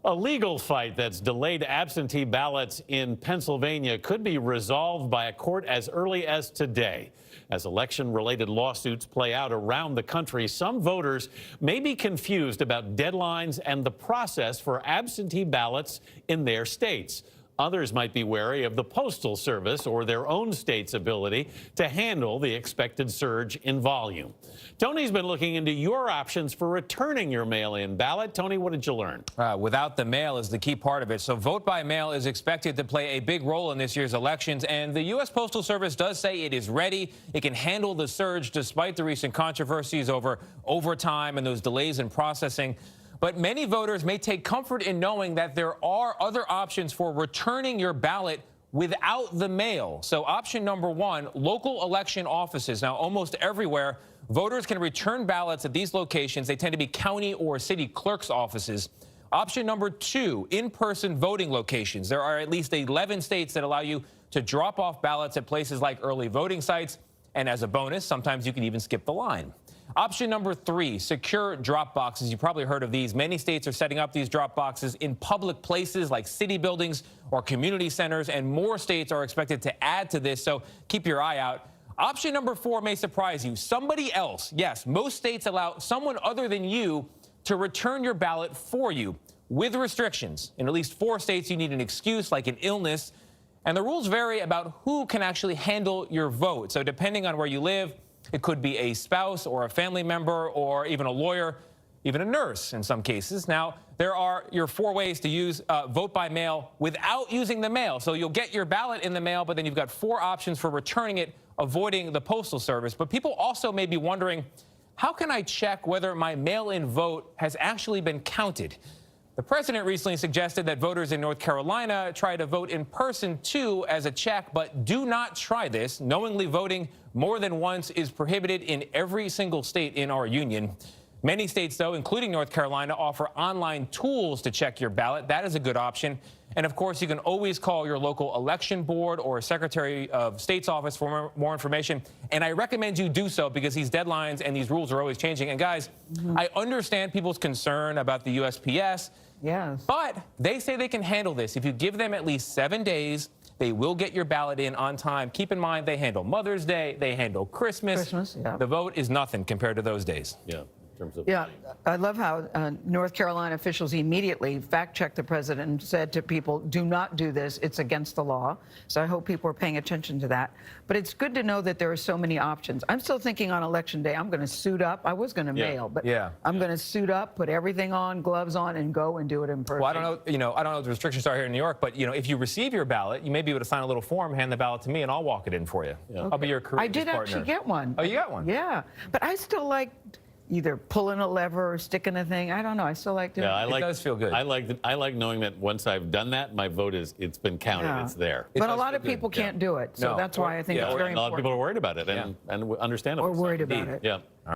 A legal fight that's delayed absentee ballots in Pennsylvania could be resolved by a court as early as today. As election-related lawsuits play out around the country, some voters may be confused about deadlines and the process for absentee ballots in their states. Others might be wary of the Postal Service or their own state's ability to handle the expected surge in volume. Tony's been looking into your options for returning your mail-in ballot. Tony, what did you learn? Without the mail is the key part of it. So vote by mail is expected to play a big role in this year's elections. And the U.S. Postal Service does say it is ready. It can handle the surge despite the recent controversies over overtime and those delays in processing. But many voters may take comfort in knowing that there are other options for returning your ballot without the mail. So option number one, local election offices. Now, almost everywhere, voters can return ballots at these locations. They tend to be county or city clerk's offices. Option number two, in-person voting locations. There are at least 11 states that allow you to drop off ballots at places like early voting sites. And as a bonus, sometimes you can even skip the line. Option number three, secure drop boxes. You've probably heard of these. Many states are setting up these drop boxes in public places like city buildings or community centers, and more states are expected to add to this, so keep your eye out. Option number four may surprise you. Somebody else. Yes, most states allow someone other than you to return your ballot for you with restrictions. In at least 4 states, you need an excuse like an illness, and the rules vary about who can actually handle your vote. So depending on where you live, it could be a spouse or a family member or even a lawyer, even a nurse in some cases. Now, there are your 4 ways to use vote by mail without using the mail. So you'll get your ballot in the mail, but then you've got 4 options for returning it, avoiding the Postal Service. But people also may be wondering, how can I check whether my mail-in vote has actually been counted? The president recently suggested that voters in North Carolina try to vote in person, too, as a check, but do not try this. Knowingly voting more than once is prohibited in every single state in our union. Many states, though, including North Carolina, offer online tools to check your ballot. That is a good option. And, of course, you can always call your local election board or Secretary of State's office for more information. And I recommend you do so because these deadlines and these rules are always changing. And, guys, I understand people's concern about the USPS. Yes. But they say they can handle this. If you give them at least 7 days, they will get your ballot in on time. Keep in mind, they handle Mother's Day. They handle Christmas. Yeah. The vote is nothing compared to those days. Yeah. Yeah, I love how North Carolina officials immediately fact-checked the president and said to people, do not do this. It's against the law. So I hope people are paying attention to that. But it's good to know that there are so many options. I'm still thinking on Election Day, I'm going to suit up. I was going to mail, but I'm going to suit up, put everything on, gloves on, and go and do it in person. Well, I don't know, I don't know what the restrictions are here in New York, but, if you receive your ballot, you may be able to sign a little form, hand the ballot to me, and I'll walk it in for you. Yeah. Okay. I'll be your courageous I did partner. actually get one. Oh, you got one? Yeah, but I still like either pulling a lever or sticking a thing. I don't know. I still like doing it. It does feel good. I like knowing that once I've done that, my vote it's been counted. Yeah. It's there. But a lot of people can't do it. So that's why I think it's very important. A lot of people are worried about it, and understandable. Or worried about it. Yeah.